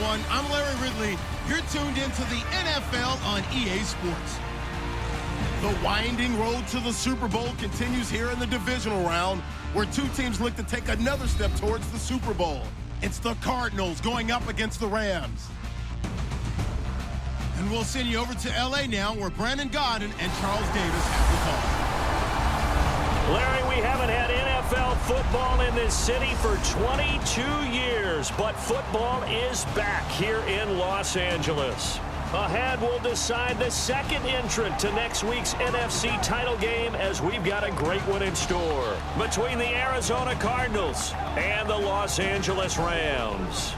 everyone. I'm Larry Ridley. You're tuned into the NFL on EA Sports. The winding road to the Super Bowl continues here in the divisional round, where two teams look to take another step towards the Super Bowl. It's the Cardinals going up against the Rams. And we'll send you over to L.A. now, where Brandon Godden and Charles Davis have the call. Larry, we haven't had NFL football in this city for 22 years, but football is back here in Los Angeles. Ahead, we'll decide the second entrant to next week's NFC title game, as we've got a great one in store between the Arizona Cardinals and the Los Angeles Rams.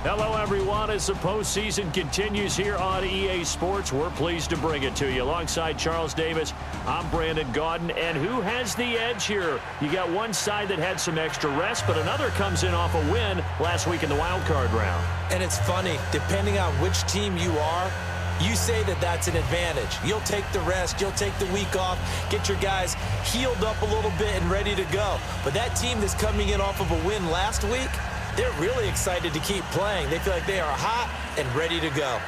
Hello, everyone. As the postseason continues here on EA Sports, we're pleased to bring it to you. Alongside Charles Davis, I'm Brandon Gaudin. And who has the edge here? You got one side that had some extra rest, but another comes in off a win last week in the wild card round. And it's funny, depending on which team you are, you say that that's an advantage. You'll take the rest, you'll take the week off, get your guys healed up a little bit and ready to go. But that team that's coming in off of a win last week, they're really excited to keep playing. They feel like they are hot and ready to go.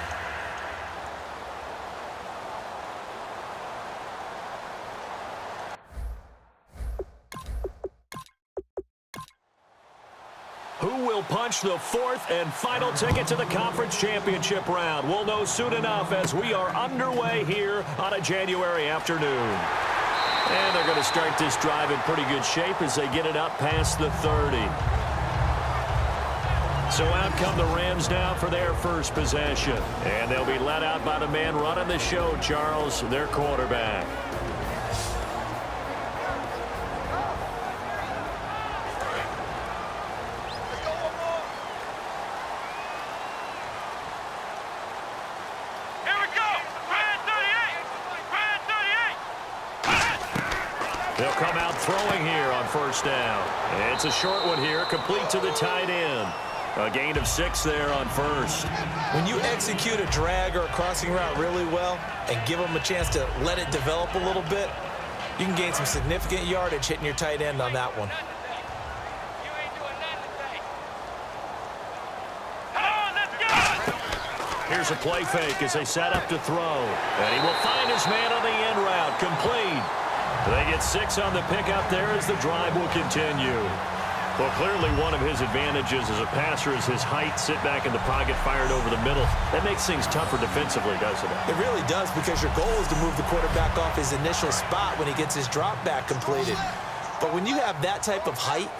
Who will punch the fourth and final ticket to the conference championship round? We'll know soon enough as we are underway here on a January afternoon. And they're going to start this drive in pretty good shape as they get it up past the 30. So out come the Rams now for their first possession. And they'll be led out by the man running the show, Charles, their quarterback. Here we go! Brand 38! They'll come out throwing here on first down. It's a short one here, complete to the tight end. A gain of 6 there on first. When you execute a drag or a crossing route really well and give them a chance to let it develop a little bit, you can gain some significant yardage hitting your tight end on that one. Here's a play fake as they set up to throw. And he will find his man on the end route, complete. They get 6 on the pick up there as the drive will continue. Well, clearly one of his advantages as a passer is his height. Sit back in the pocket, fired over the middle. That makes things tougher defensively, doesn't it? It really does, because your goal is to move the quarterback off his initial spot when he gets his drop back completed. But when you have that type of height,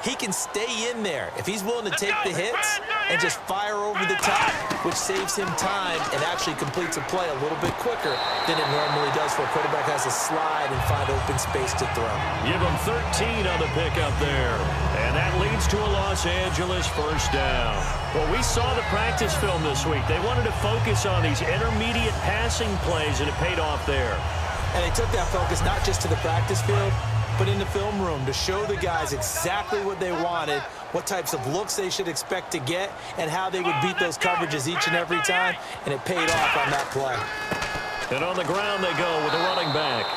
he can stay in there if he's willing to take the hits and just fire over the top, which saves him time and actually completes a play a little bit quicker than it normally does, for a quarterback has to slide and find open space to throw. Give him 13 on the pickup there. And that leads to a Los Angeles first down. Well, we saw the practice film this week. They wanted to focus on these intermediate passing plays, and it paid off there. And they took that focus not just to the practice field, but in the film room to show the guys exactly what they wanted, what types of looks they should expect to get, and how they would beat those coverages each and every time, and it paid off on that play. And on the ground they go with the running back.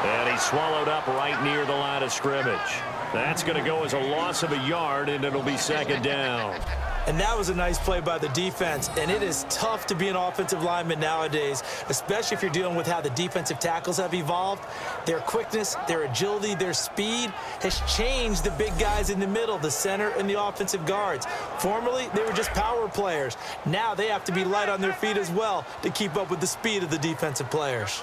And he's swallowed up right near the line of scrimmage. That's going to go as a loss of a yard, and it'll be second down. And that was a nice play by the defense, and it is tough to be an offensive lineman nowadays, especially if you're dealing with how the defensive tackles have evolved. Their quickness, their agility, their speed has changed the big guys in the middle, the center, and the offensive guards. Formerly, they were just power players. Now they have to be light on their feet as well to keep up with the speed of the defensive players.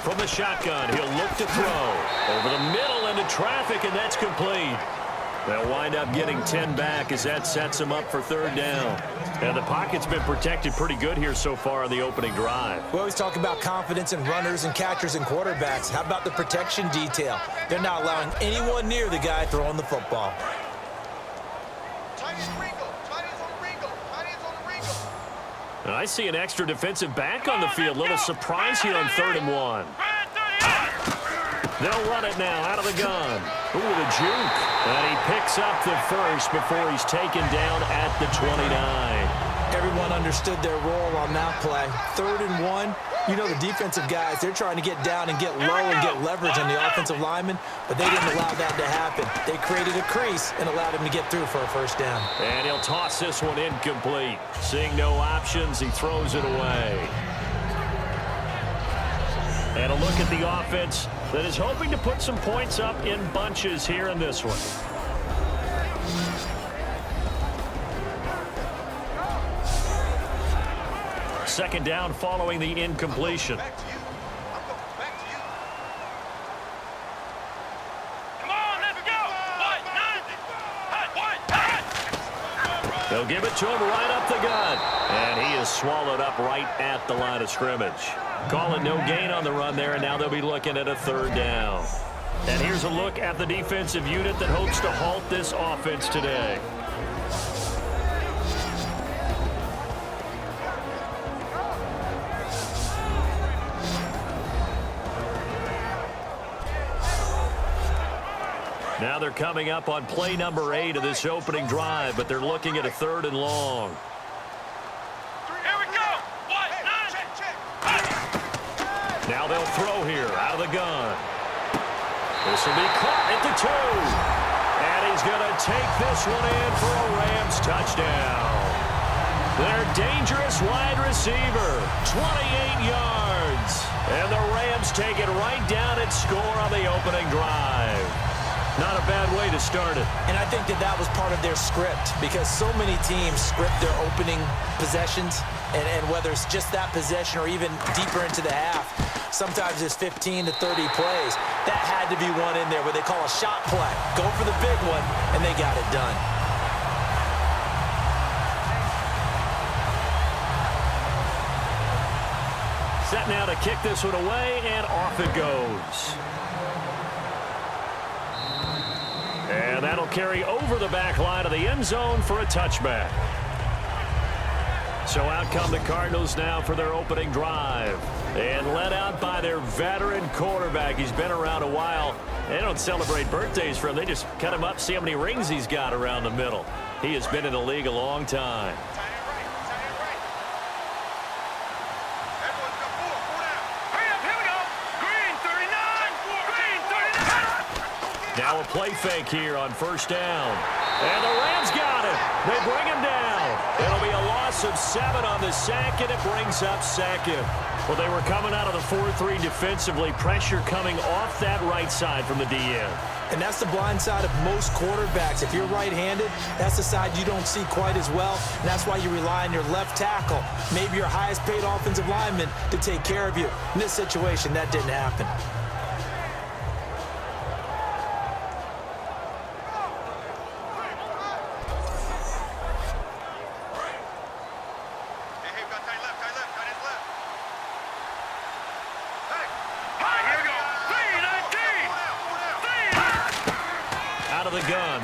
From the shotgun, he'll look to throw. Over the middle into traffic, and that's complete. They'll wind up getting 10 back as that sets them up for third down. And the pocket's been protected pretty good here so far on the opening drive. We always talk about confidence in runners and catchers and quarterbacks. How about the protection detail? They're not allowing anyone near the guy throwing the football. I see an extra defensive back on the field. Little surprise here on 3rd and 1. They'll run it now out of the gun. Ooh, the juke. And he picks up the first before he's taken down at the 29. Everyone understood their role on that play. 3rd and 1. You know the defensive guys, they're trying to get down and get low and get leverage on the offensive lineman, but they didn't allow that to happen. They created a crease and allowed him to get through for a first down. And he'll toss this one incomplete. Seeing no options, he throws it away. And a look at the offense that is hoping to put some points up in bunches here in this one. Second down following the incompletion. Come on, let's go. They'll give it to him right up the gut. And he is swallowed up right at the line of scrimmage. Calling no gain on the run there, and now they'll be looking at a 3rd down. And here's a look at the defensive unit that hopes to halt this offense today. Now they're coming up on play number 8 of this opening drive, but they're looking at a 3rd and long. Here we go. Now they'll throw here out of the gun. This will be caught at the 2. And he's going to take this one in for a Rams touchdown. Their dangerous wide receiver, 28 yards. And the Rams take it right down and score on the opening drive. Not a bad way to start it. And I think that was part of their script, because so many teams script their opening possessions, and whether it's just that possession or even deeper into the half, sometimes it's 15 to 30 plays. That had to be one in there where they call a shot play. Go for the big one, and they got it done. Set now to kick this one away, and off it goes. And that'll carry over the back line of the end zone for a touchback. So out come the Cardinals now for their opening drive. And led out by their veteran quarterback. He's been around a while. They don't celebrate birthdays for him. They just cut him up, see how many rings he's got around the middle. He has been in the league a long time. Now a play fake here on 1st down. And the Rams got it. They bring him down. It'll be a loss of 7 on the sack, and it brings up 2nd. Well, they were coming out of the 4-3 defensively. Pressure coming off that right side from the DN. And that's the blind side of most quarterbacks. If you're right-handed, that's the side you don't see quite as well. And that's why you rely on your left tackle, maybe your highest-paid offensive lineman, to take care of you. In this situation, that didn't happen.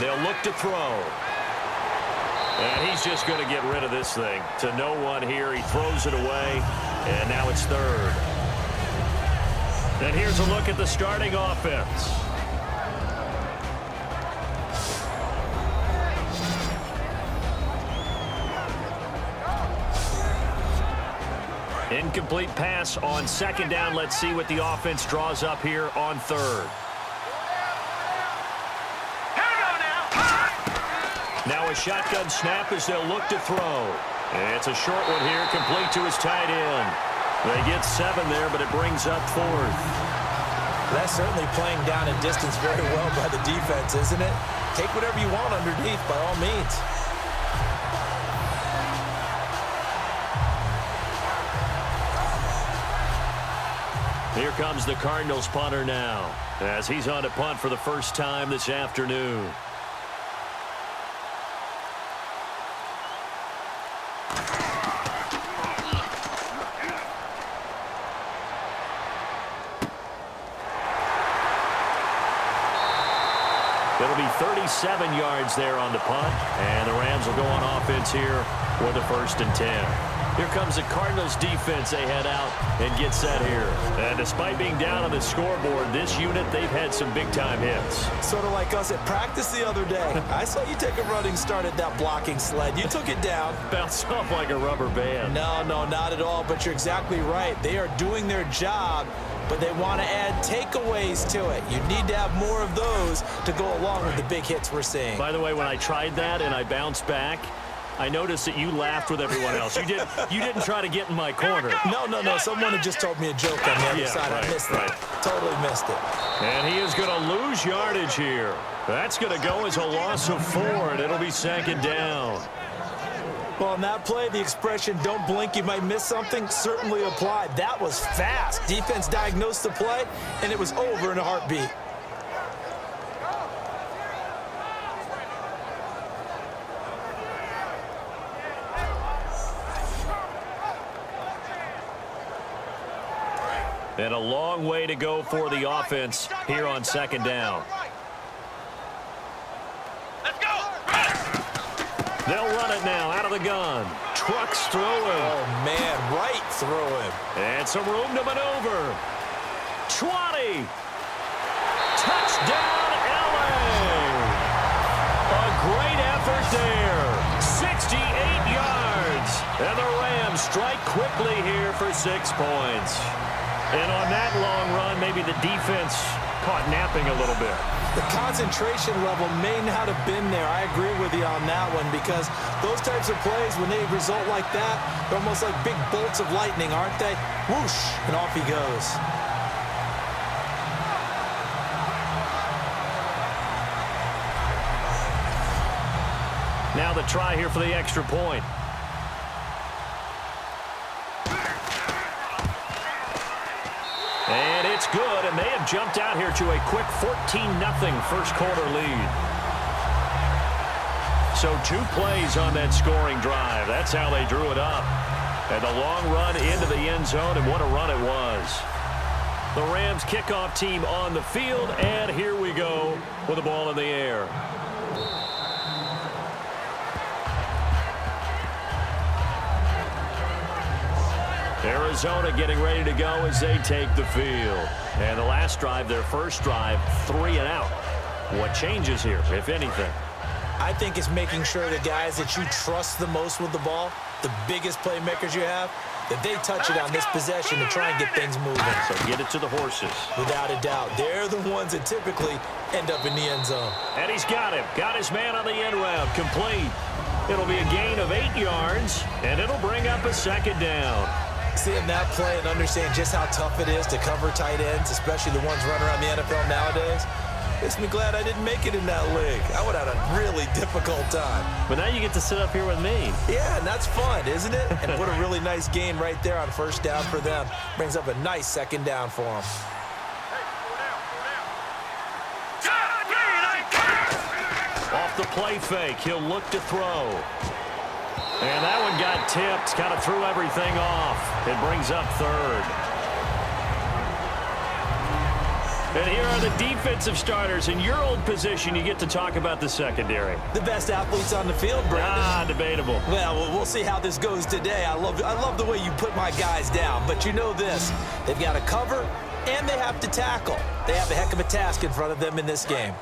They'll look to throw. And he's just going to get rid of this thing. To no one here. He throws it away. And now it's 3rd. And here's a look at the starting offense. Incomplete pass on 2nd down. Let's see what the offense draws up here on 3rd. Now a shotgun snap as they'll look to throw. And it's a short one here, complete to his tight end. They get 7 there, but it brings up 4th. That's certainly playing down in distance very well by the defense, isn't it? Take whatever you want underneath, by all means. Here comes the Cardinals punter now, as he's on to punt for the first time this afternoon. It'll be 37 yards there on the punt, and the Rams will go on offense here with a 1st and 10. Here comes the Cardinals defense. They head out and get set here. And despite being down on the scoreboard, this unit, they've had some big-time hits. Sort of like us at practice the other day. I saw you take a running start at that blocking sled. You took it down. Bounced off like a rubber band. No, not at all, but you're exactly right. They are doing their job, but they want to add takeaways to it. You need to have more of those to go along with the big hits we're seeing. By the way, when I tried that and I bounced back, I noticed that you laughed with everyone else. You didn't try to get in my corner. No. Someone had just told me a joke on the other side. Right, I missed it. Totally missed it. And he is going to lose yardage here. That's going to go as a loss of 4, and it'll be second down. Well, on that play, the expression, don't blink, you might miss something, certainly applied. That was fast. Defense diagnosed the play, and it was over in a heartbeat. And a long way to go for the offense here on second down. Let's go. They'll run it now out of the gun. Trucks through him. Oh, man, right through him. And some room to maneuver. 20. Touchdown, LA. A great effort there. 68 yards. And the Rams strike quickly here for 6 points. And on that long run, maybe the defense caught napping a little bit. The concentration level may not have been there. I agree with you on that one because those types of plays, when they result like that, they're almost like big bolts of lightning, aren't they? Whoosh, and off he goes. Now the try here for the extra point. And it's good, and they have jumped out here to a quick 14-0 first quarter lead. So 2 plays on that scoring drive. That's how they drew it up. And the long run into the end zone, and what a run it was. The Rams kickoff team on the field, and here we go with the ball in the air. Arizona getting ready to go as they take the field. And the last drive, their first drive, 3 and out. What changes here, if anything? I think it's making sure the guys that you trust the most with the ball, the biggest playmakers you have, that they touch it on this possession to try and get things moving. So get it to the horses. Without a doubt. They're the ones that typically end up in the end zone. And he's got him. Got his man on the end route. Complete. It'll be a gain of 8 yards, and it'll bring up a second down. Seeing that play and understand just how tough it is to cover tight ends, especially the ones running around the NFL nowadays, makes me glad I didn't make it in that league. I would have had a really difficult time. But now you get to sit up here with me. Yeah, and that's fun, isn't it? And what a really nice gain right there on first down for them. Brings up a nice second down for them. Off the play fake, he'll look to throw. And that one got tipped, kind of threw everything off. It brings up third. And here are the defensive starters. In your old position, you get to talk about the secondary. The best athletes on the field, Brandon. Debatable. Well, we'll see how this goes today. I love the way you put my guys down. But you know this, they've got to cover and they have to tackle. They have a heck of a task in front of them in this game.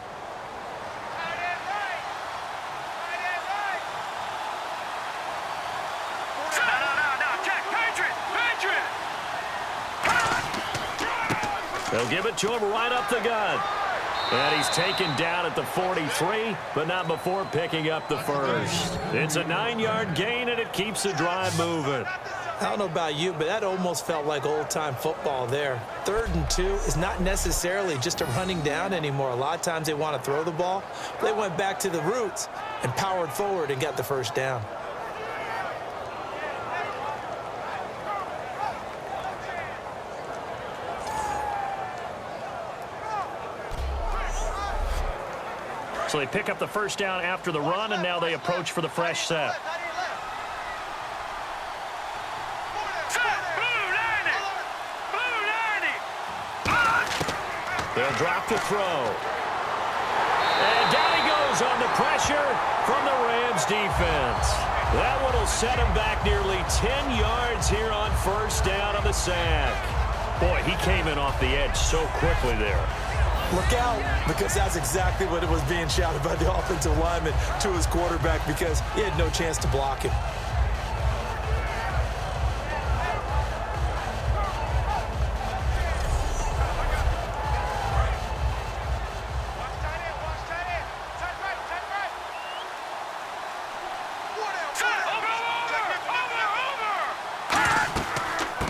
They'll give it to him right up the gut. And he's taken down at the 43, but not before picking up the first. It's a 9-yard gain, and it keeps the drive moving. I don't know about you, but that almost felt like old-time football there. 3rd and 2 is not necessarily just a running down anymore. A lot of times they want to throw the ball. They went back to the roots and powered forward and got the first down. So they pick up the first down after the run, and now they approach for the fresh set. They'll drop the throw. And down he goes on the pressure from the Rams defense. That one will set him back nearly 10 yards here on first down on the sack. Boy, he came in off the edge so quickly there. Look out, because that's exactly what it was being shouted by the offensive lineman to his quarterback, because he had no chance to block him.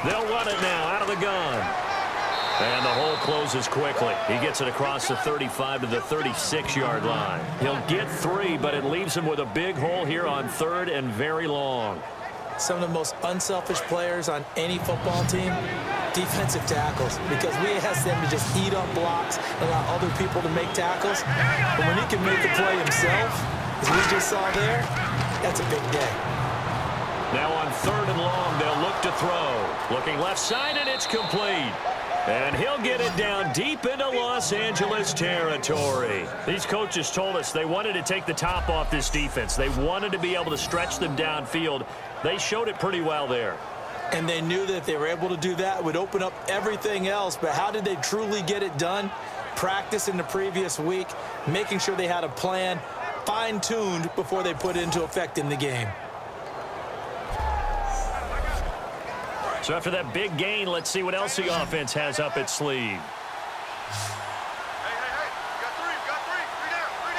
They'll run it now out of the gun. And the hole closes quickly. He gets it across the 35 to the 36-yard line. He'll get 3, but it leaves him with a big hole here on 3rd and very long. Some of the most unselfish players on any football team, defensive tackles, because we ask them to just eat up blocks and allow other people to make tackles. But when he can make the play himself, as we just saw there, that's a big day. Now on 3rd and long, they'll look to throw. Looking left side, and it's complete. And he'll get it down deep into Los Angeles territory. These coaches told us they wanted to take the top off this defense. They wanted to be able to stretch them downfield. They showed it pretty well there. And they knew that if they were able to do that, it would open up everything else. But how did they truly get it done? Practice in the previous week, making sure they had a plan, fine-tuned before they put it into effect in the game. So after that big gain, let's see what else the offense has up its sleeve.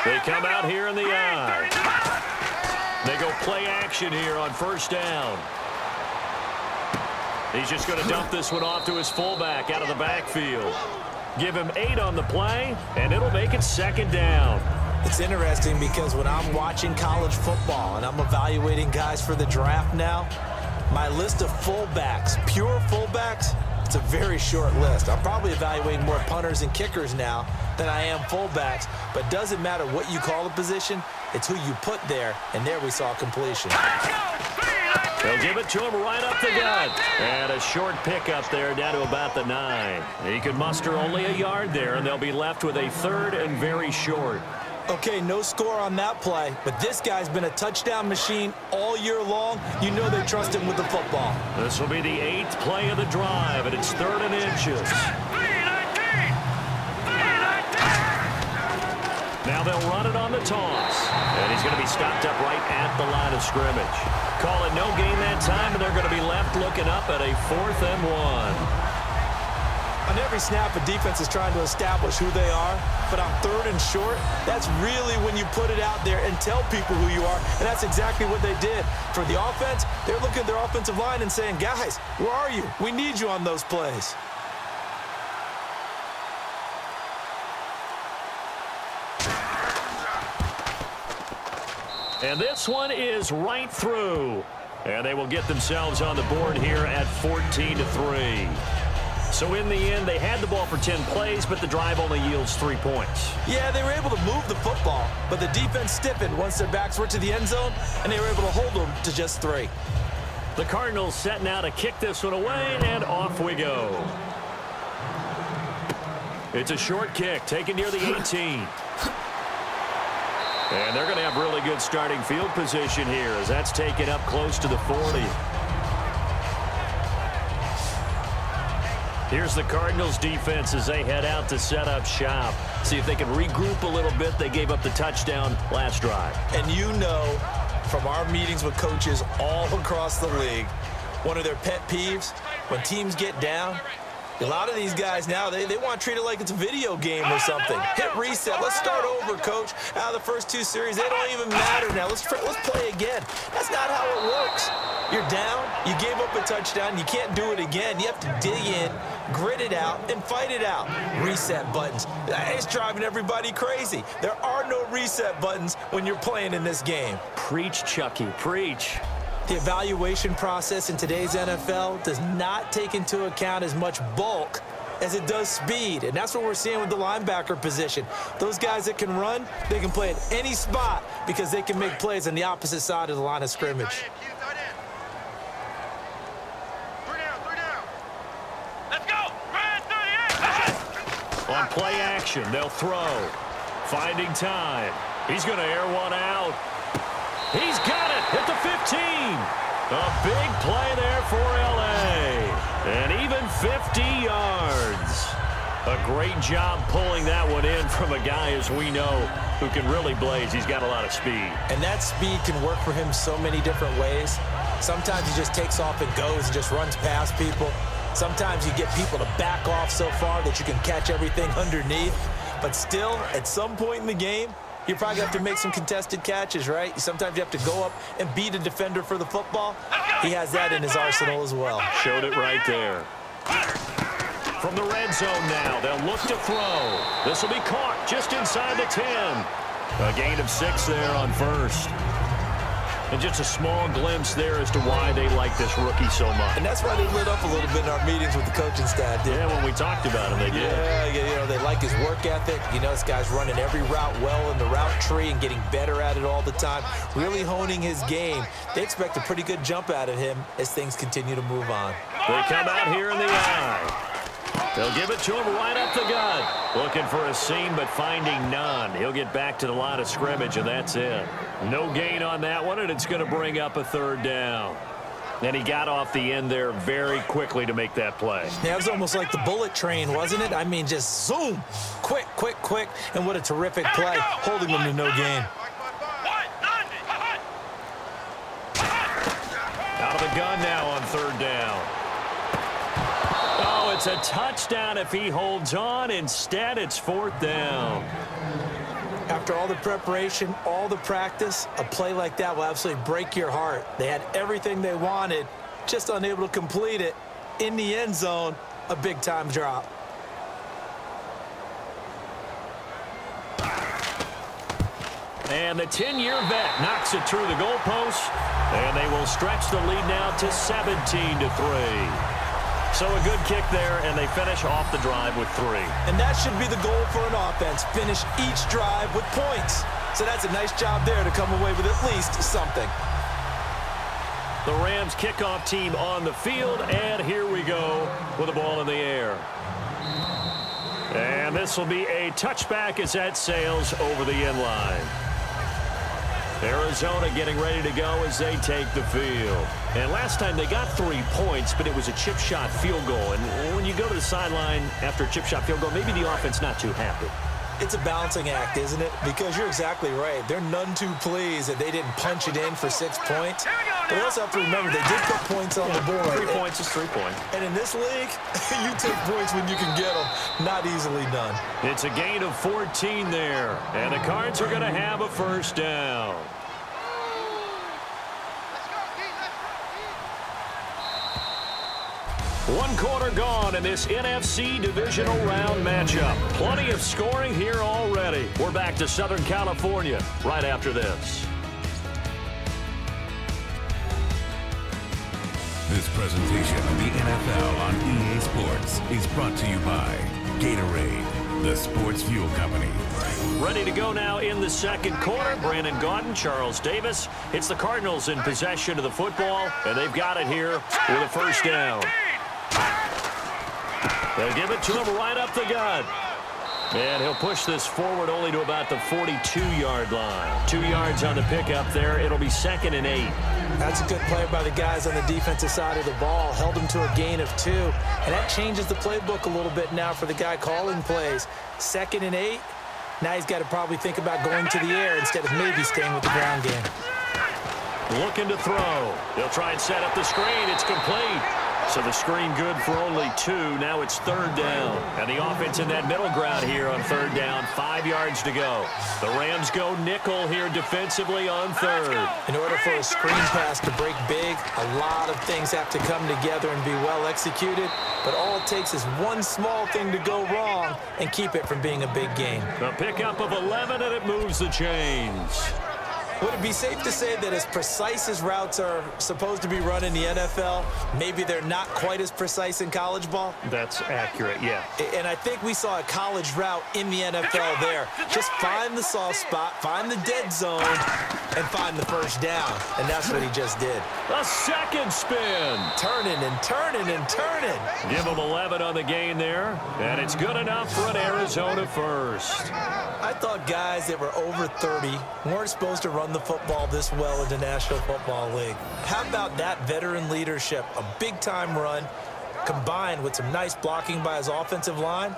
They come out here in the eye. They go play action here on first down. He's just going to dump this one off to his fullback out of the backfield. Give him 8 on the play, and it'll make it 2nd down. It's interesting because when I'm watching college football and I'm evaluating guys for the draft now, my list of fullbacks, pure fullbacks, it's a very short list. I'm probably evaluating more punters and kickers now than I am fullbacks, but it doesn't matter what you call the position, it's who you put there, and there we saw completion. They'll give it to him right up the gut. And a short pickup there down to about the 9. He could muster only a yard there, and they'll be left with a 3rd and very short. Okay, no score on that play, but this guy's been a touchdown machine all year long. You know they trust him with the football. This will be the 8th play of the drive, and it's 3rd and inches. Now they'll run it on the toss, and he's going to be stopped up right at the line of scrimmage. Call it no gain that time, and they're going to be left looking up at a 4th and 1. On every snap, a defense is trying to establish who they are, but on 3rd and short, that's really when you put it out there and tell people who you are, and that's exactly what they did. For the offense, they're looking at their offensive line and saying, guys, where are you? We need you on those plays. And this one is right through. And they will get themselves on the board here at 14-3. So in the end, they had the ball for 10 plays, but the drive only yields 3 points. Yeah, they were able to move the football, but the defense stiffened once their backs were to the end zone, and they were able to hold them to just 3. The Cardinals set now to kick this one away, and off we go. It's a short kick, taken near the 18. And they're going to have really good starting field position here as that's taken up close to the 40. Here's the Cardinals defense as they head out to set up shop. See if they can regroup a little bit. They gave up the touchdown last drive. And you know from our meetings with coaches all across the league, one of their pet peeves, when teams get down, a lot of these guys now, they want to treat it like it's a video game or something. Hit reset. Let's start over, coach. Out of the first 2 series, they don't even matter now. Let's play again. That's not how it works. You're down. You gave up a touchdown. You can't do it again. You have to dig in, grit it out, and fight it out. Reset buttons. It's driving everybody crazy. There are no reset buttons when you're playing in this game. Preach, Chucky. Preach. The evaluation process in today's NFL does not take into account as much bulk as it does speed, and that's what we're seeing with the linebacker position. Those guys that can run, they can play at any spot because they can make plays on the opposite side of the line of scrimmage. Let's go! On play action, they'll throw. Finding time. He's going to air one out. He's got it at the 50. A big play there for L.A. And even 50 yards. A great job pulling that one in from a guy, as we know, who can really blaze. He's got a lot of speed. And that speed can work for him so many different ways. Sometimes he just takes off and goes and just runs past people. Sometimes you get people to back off so far that you can catch everything underneath. But still, at some point in the game, you probably have to make some contested catches, right? Sometimes you have to go up and beat a defender for the football. He has that in his arsenal as well. Showed it right there. From the red zone now, they'll look to throw. This will be caught just inside the 10. A gain of 6 there on first. And just a small glimpse there as to why they like this rookie so much. And that's why they lit up a little bit in our meetings with the coaching staff. Yeah, when we talked about him, they did. Yeah, you know, they like his work ethic. You know, this guy's running every route well in the route tree and getting better at it all the time, really honing his game. They expect a pretty good jump out of him as things continue to move on. They come out here in the eye. They'll give it to him right up the gut. Looking for a seam, but finding none. He'll get back to the line of scrimmage, and that's it. No gain on that one, and it's going to bring up a third down. And he got off the end there very quickly to make that play. Yeah, it was almost like the bullet train, wasn't it? I mean, just zoom. Quick, quick, quick. And what a terrific play, holding them to no gain. Out of the gun now on third down. Oh, it's a touchdown if he holds on. Instead, it's fourth down. After all the preparation, all the practice, a play like that will absolutely break your heart. They had everything they wanted, just unable to complete it. In the end zone, a big-time drop. And the 10-year vet knocks it through the goalpost, and they will stretch the lead now to 17-3. So a good kick there, and they finish off the drive with 3. And that should be the goal for an offense, finish each drive with points. So that's a nice job there to come away with at least something. The Rams kickoff team on the field, and here we go with the ball in the air. And this will be a touchback as that sails over the end line. Arizona getting ready to go as they take the field. And last time they got 3 points, but it was a chip shot field goal. And when you go to the sideline after a chip shot field goal, maybe the offense not too happy. It's a balancing act, isn't it? Because you're exactly right. They're none too pleased that they didn't punch it in for 6 points. But we also have to remember they did put points on the board. 3 points is 3 points. And in this league, you take points when you can get them. Not easily done. It's a gain of 14 there. And the Cards are going to have a first down. One quarter gone in this NFC Divisional Round matchup. Plenty of scoring here already. We're back to Southern California right after this. This presentation of the NFL on EA Sports is brought to you by Gatorade, the sports fuel company. Ready to go now in the second quarter. Brandon Gaudin, Charles Davis. It's the Cardinals in possession of the football, and they've got it here with a first down. They'll give it to him right up the gut. And he'll push this forward only to about the 42-yard line. 2 yards on the pickup there. It'll be 2nd and 8. That's a good play by the guys on the defensive side of the ball. Held him to a gain of 2. And that changes the playbook a little bit now for the guy calling plays. 2nd and 8. Now he's got to probably think about going to the air instead of maybe staying with the ground game. Looking to throw. They'll try and set up the screen. It's complete. So the screen good for only 2. Now it's third down. And the offense in that middle ground here on third down. 5 yards to go. The Rams go nickel here defensively on third. In order for a screen pass to break big, a lot of things have to come together and be well executed. But all it takes is one small thing to go wrong and keep it from being a big game. A pickup of 11, and it moves the chains. Would it be safe to say that as precise as routes are supposed to be run in the NFL, maybe they're not quite as precise in college ball? That's accurate, yeah. And I think we saw a college route in the NFL there. Just find the soft spot, find the dead zone, and find the first down. And that's what he just did. A second spin. Turning and turning and turning. Give him 11 on the gain there, and it's good enough for an Arizona first. I thought guys that were over 30 weren't supposed to run the football this well in the National Football League. How about that veteran leadership? A big-time run combined with some nice blocking by his offensive line,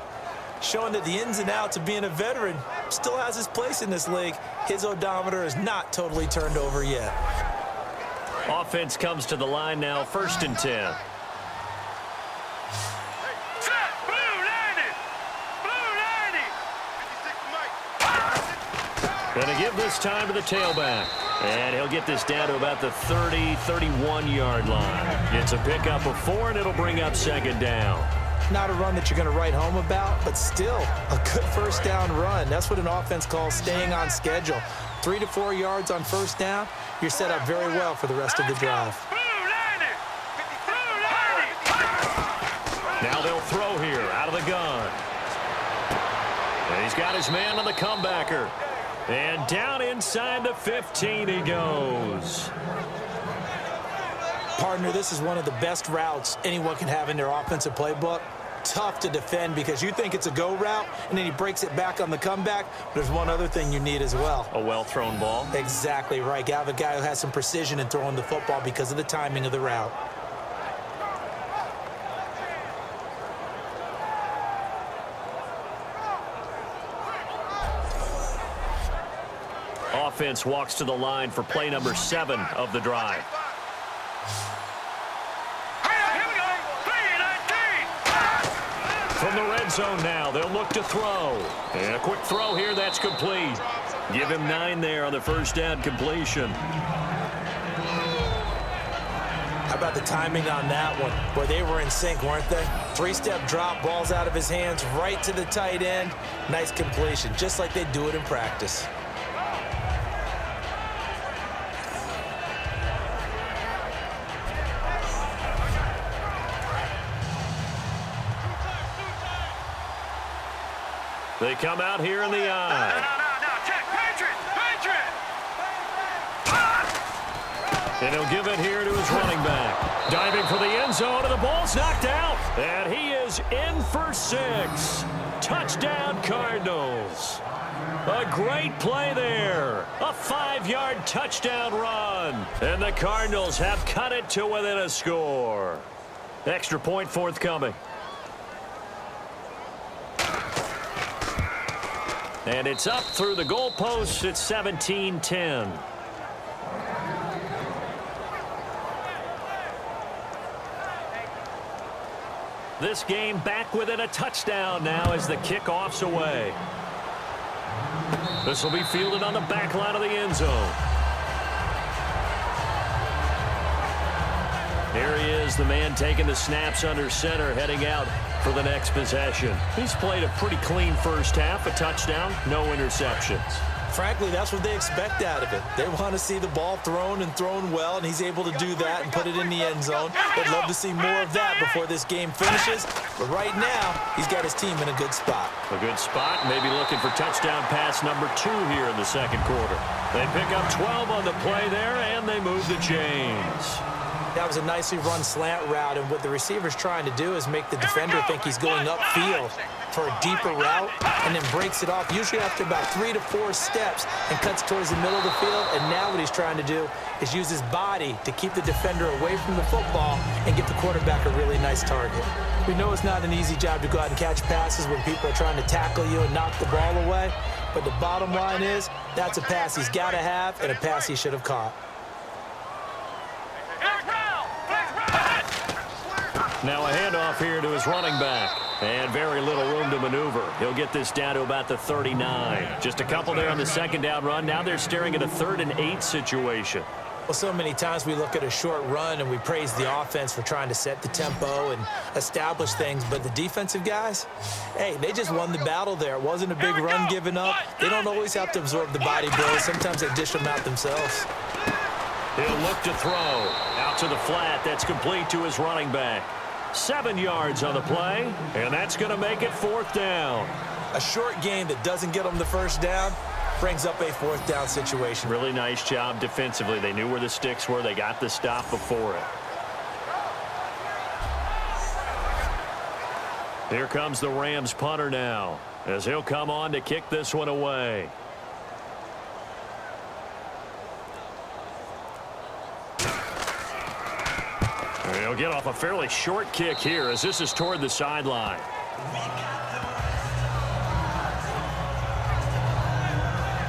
showing that the ins and outs of being a veteran still has his place in this league. His odometer is not totally turned over yet. Offense comes to the line now, 1st and 10. Going to give this time to the tailback. And he'll get this down to about the 30, 31-yard line. It's a pickup of 4, and it'll bring up 2nd down. Not a run that you're going to write home about, but still a good first down run. That's what an offense calls staying on schedule. 3 to 4 yards on first down, you're set up very well for the rest of the drive. Now they'll throw here out of the gun. And he's got his man on the comebacker. And down inside the 15 he goes. Partner, this is one of the best routes anyone can have in their offensive playbook. Tough to defend because you think it's a go route, and then he breaks it back on the comeback. There's one other thing you need as well. A well-thrown ball. Exactly right. You have a guy who has some precision in throwing the football because of the timing of the route. Offense walks to the line for play number 7 of the drive. From the red zone now, they'll look to throw. And a quick throw here, that's complete. Give him 9 there on the first down completion. How about the timing on that one? Boy, they were in sync, weren't they? 3-step drop, balls out of his hands, right to the tight end. Nice completion, just like they do it in practice. They come out here in the eye. And he'll give it here to his running back. Diving for the end zone, and the ball's knocked out. And he is in for 6. Touchdown, Cardinals. A great play there. A 5-yard touchdown run. And the Cardinals have cut it to within a score. Extra point forthcoming. And it's up through the goalposts. It's 17-10. This game back within a touchdown now as the kickoff's away. This will be fielded on the back line of the end zone. Here he is, the man taking the snaps under center, heading out for the next possession. He's played a pretty clean first half, a touchdown, no interceptions. Frankly, that's what they expect out of it. They want to see the ball thrown and thrown well, and he's able to do that and put it in the end zone. They'd love to see more of that before this game finishes. But right now, he's got his team in a good spot. A good spot, maybe looking for touchdown pass number 2 here in the second quarter. They pick up 12 on the play there, and they move the chains. That was a nicely run slant route, and what the receiver's trying to do is make the defender think he's going upfield for a deeper route, and then breaks it off, usually after about 3 to 4 steps, and cuts towards the middle of the field. And now what he's trying to do is use his body to keep the defender away from the football and give the quarterback a really nice target. We know it's not an easy job to go out and catch passes when people are trying to tackle you and knock the ball away, but the bottom line is that's a pass he's got to have and a pass he should have caught. Now a handoff here to his running back. And very little room to maneuver. He'll get this down to about the 39. Just a couple there on the second down run. Now they're staring at a 3rd and 8 situation. Well, so many times we look at a short run and we praise the offense for trying to set the tempo and establish things. But the defensive guys, hey, they just won the battle there. It wasn't a big run given up. They don't always have to absorb the body blows. Sometimes they dish them out themselves. He'll look to throw. Out to the flat. That's complete to his running back. 7 yards on the play, and that's going to make it 4th down. A short game that doesn't get them the first down brings up a 4th down situation. Really nice job defensively. They knew where the sticks were. They got the stop before it. Here comes the Rams punter now. as he'll come on to kick this one away. He'll get off a fairly short kick here as this is toward the sideline.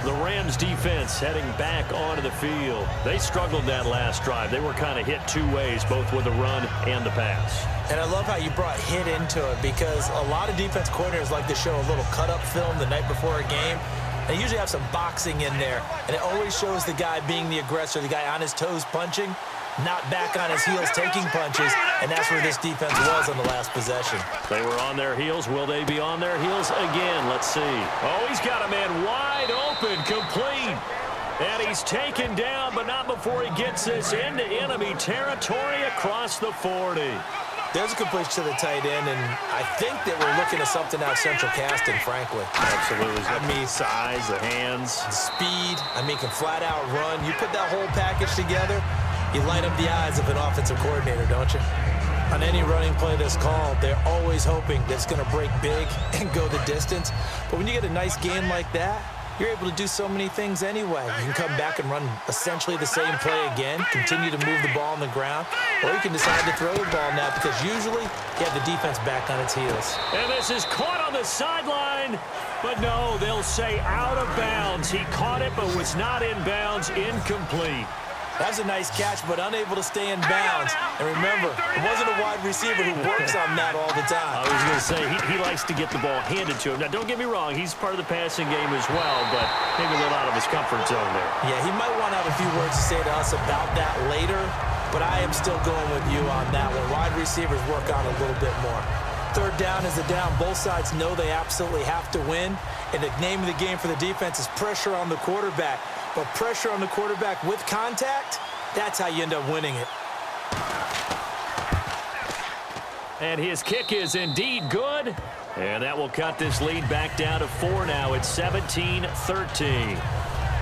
The Rams defense heading back onto the field. They struggled that last drive. They were kind of hit two ways, both with the run and the pass. And I love how you brought hit into it, because a lot of defense coordinators like to show a little cut-up film the night before a game. They usually have some boxing in there, and it always shows the guy being the aggressor, the guy on his toes punching, not back on his heels taking punches, and that's where this defense was on the last possession. They were on their heels. Will they be on their heels again? Let's see. Oh, he's got a man wide open, complete. And he's taken down, but not before he gets this into enemy territory across the 40. There's a completion to the tight end, and I think that we're looking at something out central casting, frankly. Absolutely. I mean, size, the hands. The speed. I mean, can flat out run. You put that whole package together, you light up the eyes of an offensive coordinator, don't you? On any running play that's called, they're always hoping that it's going to break big and go the distance. But when you get a nice game like that, you're able to do so many things anyway. You can come back and run essentially the same play again, continue to move the ball on the ground, or you can decide to throw the ball now, because usually you have the defense back on its heels. And this is caught on the sideline, but no, they'll say out of bounds. He caught it, but was not in bounds, incomplete. That's a nice catch, but unable to stay in bounds. And remember, it wasn't a wide receiver who works on that all the time. I was going to say, he likes to get the ball handed to him. Now, don't get me wrong, he's part of the passing game as well, but maybe a little out of his comfort zone there. Yeah, he might want to have a few words to say to us about that later, but I am still going with you on that one. Wide receivers work on a little bit more. Third down is a down. Both sides know they absolutely have to win, and the name of the game for the defense is pressure on the quarterback. But pressure on the quarterback with contact, that's how you end up winning it. And his kick is indeed good. And that will cut this lead back down to 4 now. It's 17-13.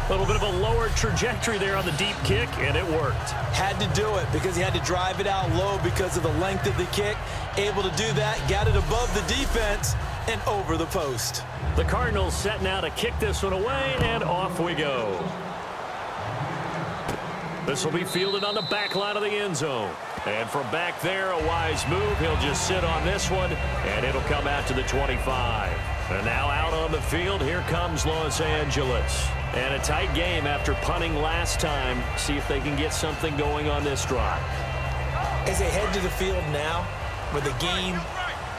A little bit of a lower trajectory there on the deep kick, and it worked. Had to do it because he had to drive it out low because of the length of the kick. Able to do that, got it above the defense and over the post. The Cardinals set now to kick this one away, and off we go. This will be fielded on the back line of the end zone. And from back there, a wise move. He'll just sit on this one, and it'll come out to the 25. And now out on the field, here comes Los Angeles. And a tight game after punting last time. See if they can get something going on this drive. As they head to the field now, with the game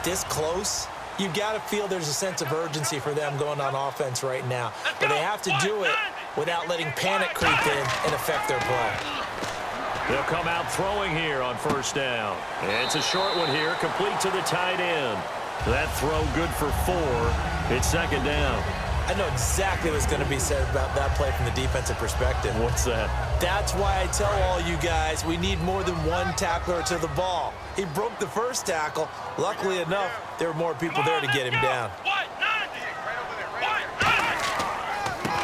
this close, you got to feel there's a sense of urgency for them going on offense right now. But they have to do it without letting panic creep in and affect their play. They'll come out throwing here on first down. It's a short one here, complete to the tight end. That throw good for 4. It's second down. I know exactly what's going to be said about that play from the defensive perspective. What's that? That's why I tell all you guys we need more than one tackler to the ball. He broke the first tackle. Luckily enough, there were more people there to get him down.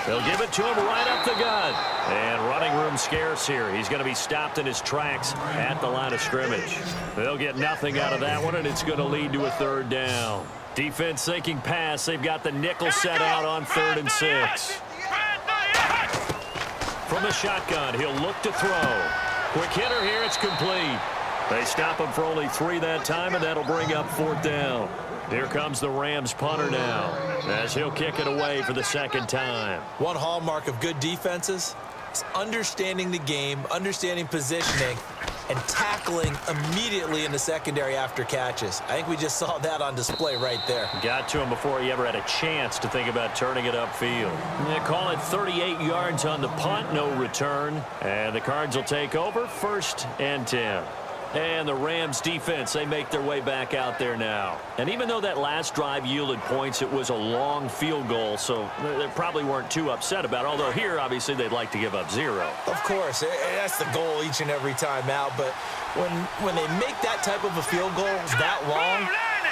They'll give it to him right up the gut. And running room scarce here. He's going to be stopped in his tracks at the line of scrimmage. They'll get nothing out of that one, and it's going to lead to a third down. Defense thinking pass. They've got the nickel set out on 3rd and 6. From the shotgun, he'll look to throw. Quick hitter here. It's complete. They stop him for only 3 that time, and that'll bring up 4th down. Here comes the Rams punter now, as he'll kick it away for the second time. One hallmark of good defenses is understanding the game, understanding positioning, and tackling immediately in the secondary after catches. I think we just saw that on display right there. Got to him before he ever had a chance to think about turning it upfield. They call it 38 yards on the punt, no return. And the Cards will take over, 1st and 10. And the Rams defense, they make their way back out there now. And even though that last drive yielded points, it was a long field goal, so they probably weren't too upset about it. Although here, obviously, they'd like to give up 0. Of course, that's the goal each and every time out. But when they make that type of a field goal that long,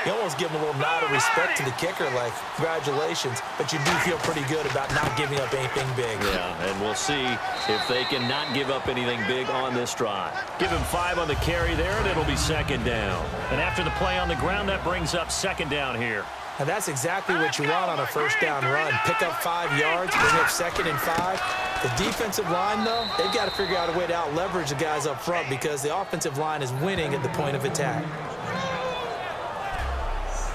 you almost give them a little nod of respect to the kicker, like, congratulations. But you do feel pretty good about not giving up anything big. Yeah, and we'll see if they can not give up anything big on this drive. Give him 5 on the carry there, and it'll be second down. And after the play on the ground, that brings up second down here. And that's exactly what you want on a first down run. Pick up 5 yards, bring up 2nd and 5. The defensive line, though, they've got to figure out a way to out-leverage the guys up front because the offensive line is winning at the point of attack.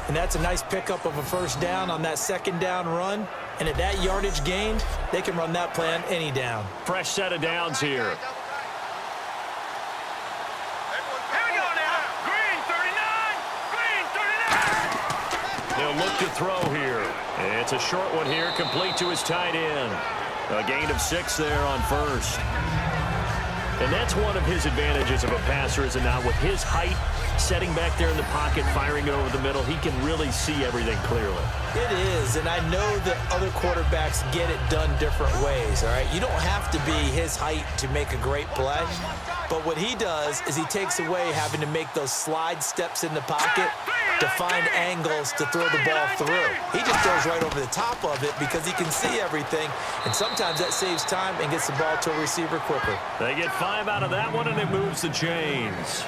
And that's a nice pickup of a first down on that 2nd down run. And at that yardage gained, they can run that play on any down. Fresh set of downs here. He'll look to throw here. It's a short one here, complete to his tight end. A gain of 6 there on first. And that's one of his advantages of a passer, is it not? With his height, setting back there in the pocket, firing it over the middle, he can really see everything clearly. It is, and I know that other quarterbacks get it done different ways, all right? You don't have to be his height to make a great play, but what he does is he takes away having to make those slide steps in the pocket to find angles to throw the ball through. He just throws right over the top of it because he can see everything, and sometimes that saves time and gets the ball to a receiver quicker. They get 5 out of that one, and it moves the chains.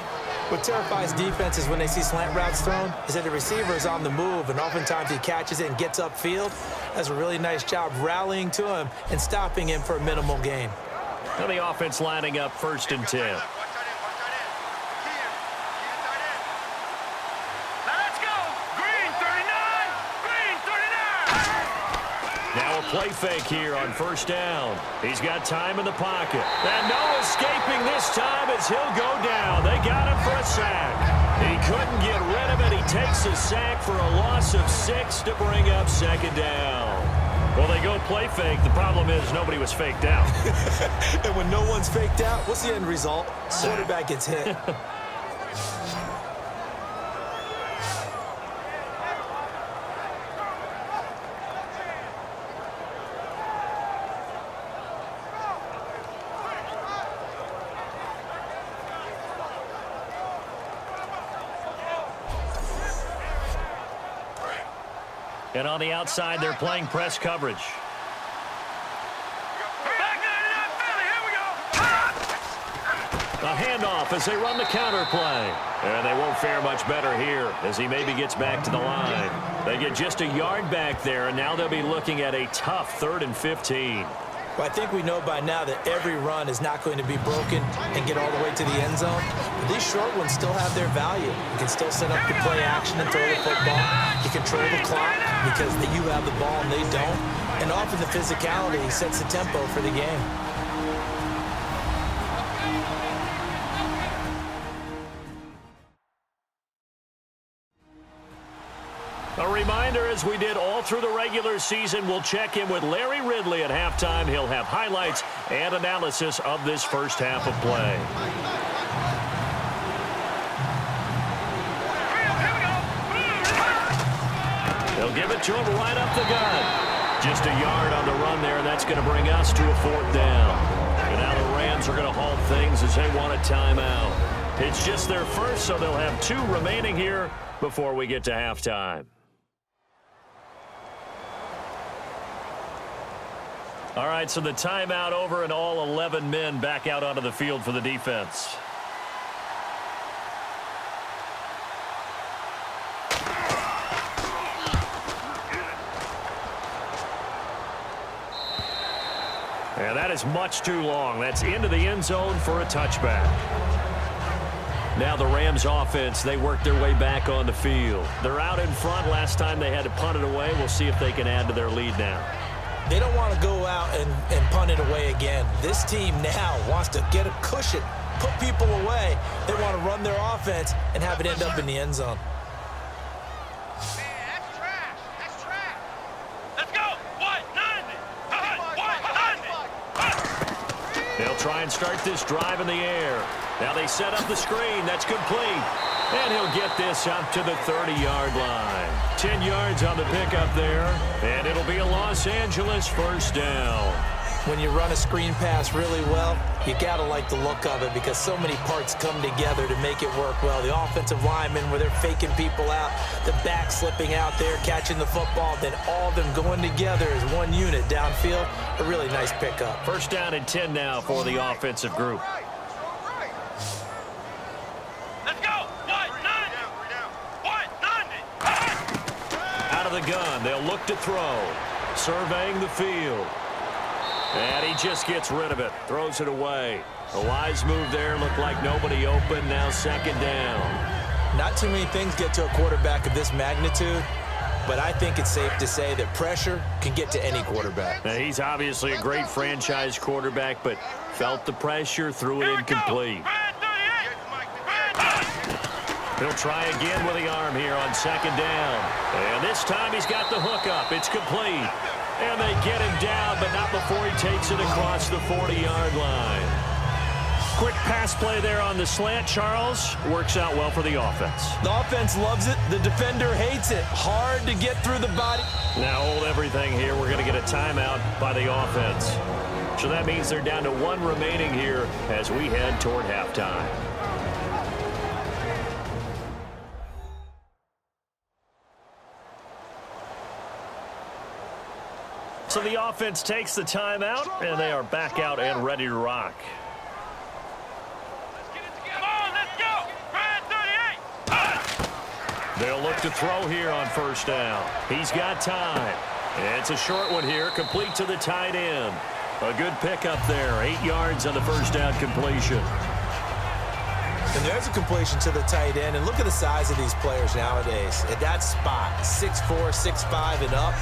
What terrifies defenses when they see slant routes thrown is that the receiver is on the move, and oftentimes he catches it and gets upfield. Does a really nice job rallying to him and stopping him for a minimal gain. Now the offense lining up 1st and 10. Now a play fake here on 1st down. He's got time in the pocket. And no escaping this time as he'll go down. They got him for a sack. He couldn't get rid of it. He takes a sack for a loss of 6 to bring up 2nd down. Well, they go play fake. The problem is nobody was faked out. And when no one's faked out, what's the end result? Quarterback gets hit. And on the outside, they're playing press coverage. A handoff as they run the counter play. And they won't fare much better here as he maybe gets back to the line. They get just a yard back there, and now they'll be looking at a tough 3rd and 15. Well, I think we know by now that every run is not going to be broken and get all the way to the end zone. But these short ones still have their value. You can still set up the play action and throw the football. You control the clock because you have the ball and they don't. And often the physicality sets the tempo for the game. A reminder, as we did all through the regular season, we'll check in with Larry Ridley at halftime. He'll have highlights and analysis of this first half of play. They'll give it to him right up the gut. Just a yard on the run there, and that's going to bring us to a 4th down. And now the Rams are going to halt things as they want a timeout. It's just their first, so they'll have 2 remaining here before we get to halftime. All right, so the timeout over and all 11 men back out onto the field for the defense. And that is much too long. That's into the end zone for a touchback. Now the Rams offense, they work their way back on the field. They're out in front. Last time they had to punt it away. We'll see if they can add to their lead now. They don't want to go out and punt it away again. This team now wants to get a cushion, put people away. They want to run their offense and have it end up in the end zone. They'll try and start this drive in the air. Now they set up the screen. That's complete. And he'll get this up to the 30-yard line. 10 yards on the pickup there. And it'll be a Los Angeles 1st down. When you run a screen pass really well, you got to like the look of it because so many parts come together to make it work well. The offensive linemen, where they're faking people out, the back slipping out there, catching the football, then all of them going together as one unit downfield. A really nice pickup. 1st down and 10 now for the offensive group. of the gun. They'll look to throw. Surveying the field. And he just gets rid of it. Throws it away. A wise move there. Looked like nobody open. Now second down. Not too many things get to a quarterback of this magnitude, but I think it's safe to say that pressure can get to any quarterback. Now, he's obviously a great franchise quarterback, but felt the pressure, threw it incomplete. He'll try again with the arm here on second down. And this time he's got the hook up. It's complete. And they get him down, but not before he takes it across the 40-yard line. Quick pass play there on the slant, Charles. Works out well for the offense. The offense loves it. The defender hates it. Hard to get through the body. Now hold everything here. We're going to get a timeout by the offense. So that means they're down to one remaining here as we head toward halftime. So the offense takes the timeout, and they are back out and ready to rock. Come on, let's go! Red 38! They'll look to throw here on first down. He's got time. It's a short one here, complete to the tight end. A good pickup there, 8 yards on the first down completion. And there's a completion to the tight end. And look at the size of these players nowadays. At that spot, 6'4", 6'5", and up.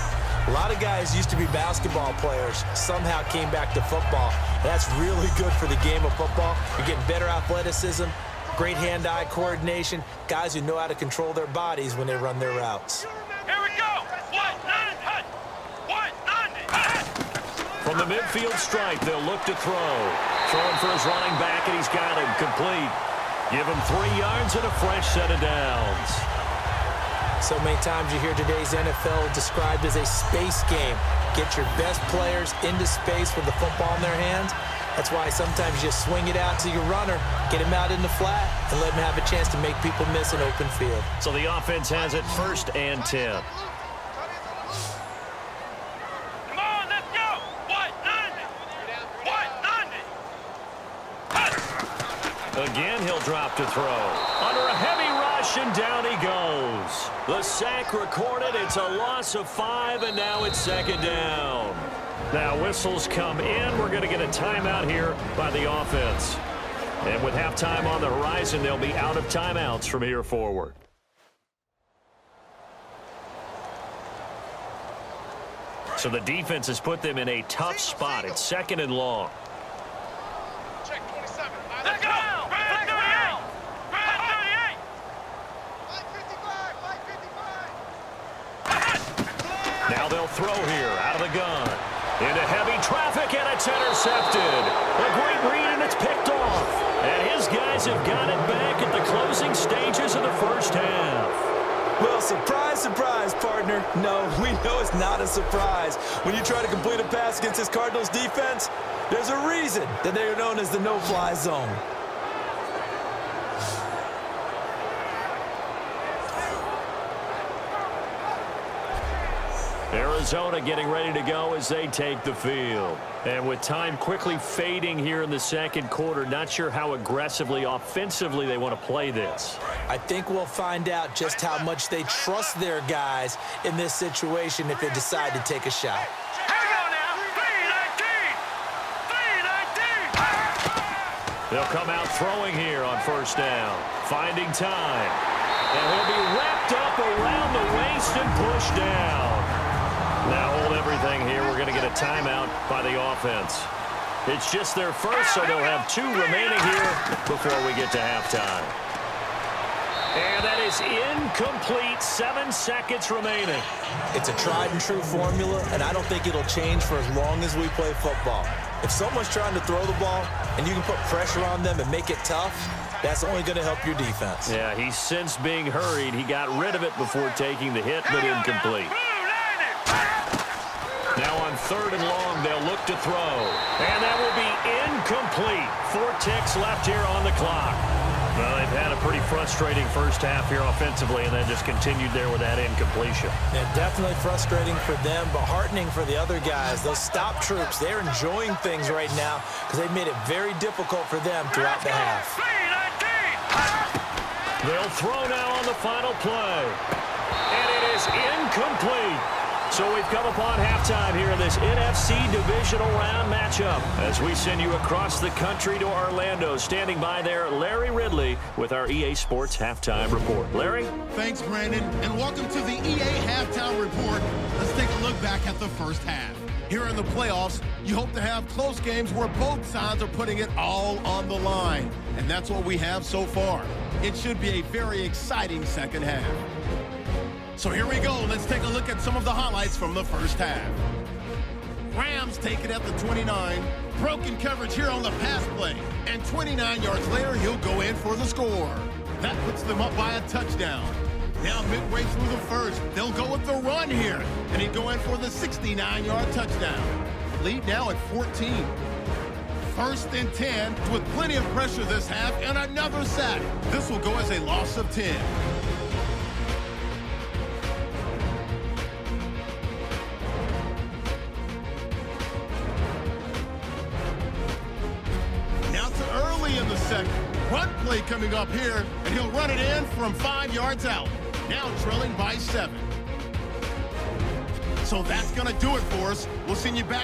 A lot of guys used to be basketball players, somehow came back to football. That's really good for the game of football. You're getting better athleticism, great hand-eye coordination, guys who know how to control their bodies when they run their routes. Here we go! 190! 190! From the midfield stripe, they'll look to throw. Throwing for his running back, and he's got him complete. Give him 3 yards and a fresh set of downs. So many times you hear today's NFL described as a space game. Get your best players into space with the football in their hands. That's why sometimes you just swing it out to your runner, get him out in the flat, and let him have a chance to make people miss an open field. So the offense has it 1st and 10. Come on, let's go! 190! 190! Again, he'll drop to throw. Under a heavy rush, and down he goes. The sack recorded. It's a loss of 5, and now it's second down. Now whistles come in. We're going to get a timeout here by the offense. And with halftime on the horizon, they'll be out of timeouts from here forward. So the defense has put them in a tough spot. It's 2nd and long. Check 27. Let's go! Red 38! Red 38! 555! Now they'll throw here out of the gun. Into heavy traffic, and it's intercepted. A great read, and it's picked off. And his guys have got it back at the closing stages of the first half. Well, surprise, surprise, partner. No, we know it's not a surprise. When you try to complete a pass against this Cardinals defense, there's a reason that they are known as the no-fly zone. Arizona getting ready to go as they take the field. And with time quickly fading here in the second quarter, not sure how aggressively, offensively they want to play this. I think we'll find out just how much they trust their guys in this situation if they decide to take a shot. Here we go now! 319! 319! They'll come out throwing here on first down. Finding time. And he'll be wrapped up around the waist and pushed down. Now hold everything here. We're going to get a timeout by the offense. It's just their first, so they'll have 2 remaining here before we get to halftime. And that is incomplete. 7 seconds remaining. It's a tried-and-true formula, and I don't think it'll change for as long as we play football. If someone's trying to throw the ball and you can put pressure on them and make it tough, that's only going to help your defense. Yeah, he's since being hurried. He got rid of it before taking the hit, but incomplete. Now on 3rd and long, they'll look to throw. And that will be incomplete. 4 ticks left here on the clock. Well, they've had a pretty frustrating first half here offensively, and then just continued there with that incompletion. Yeah, definitely frustrating for them, but heartening for the other guys. Those stop troops, they're enjoying things right now because they've made it very difficult for them throughout the half. They'll throw now on the final play. And it is is incomplete. So we've come upon halftime here in this NFC Divisional Round matchup as we send you across the country to Orlando. Standing by there, Larry Ridley with our EA Sports Halftime Report. Larry? Thanks, Brandon, and welcome to the EA Halftime Report. Let's take a look back at the first half. Here in the playoffs, you hope to have close games where both sides are putting it all on the line. And that's what we have so far. It should be a very exciting second half. So here we go. Let's take a look at some of the highlights from the first half. Rams take it at the 29. Broken coverage here on the pass play. And 29 yards later, he'll go in for the score. That puts them up by a touchdown. Now midway through the first, they'll go with the run here. And he'd go in for the 69-yard touchdown. Lead now at 14. First and 10 with plenty of pressure this half and another sack. This will go as a loss of 10. In the second. Run play coming up here, and he'll run it in from 5 yards out. Now trailing by 7. So that's going to do it for us. We'll send you back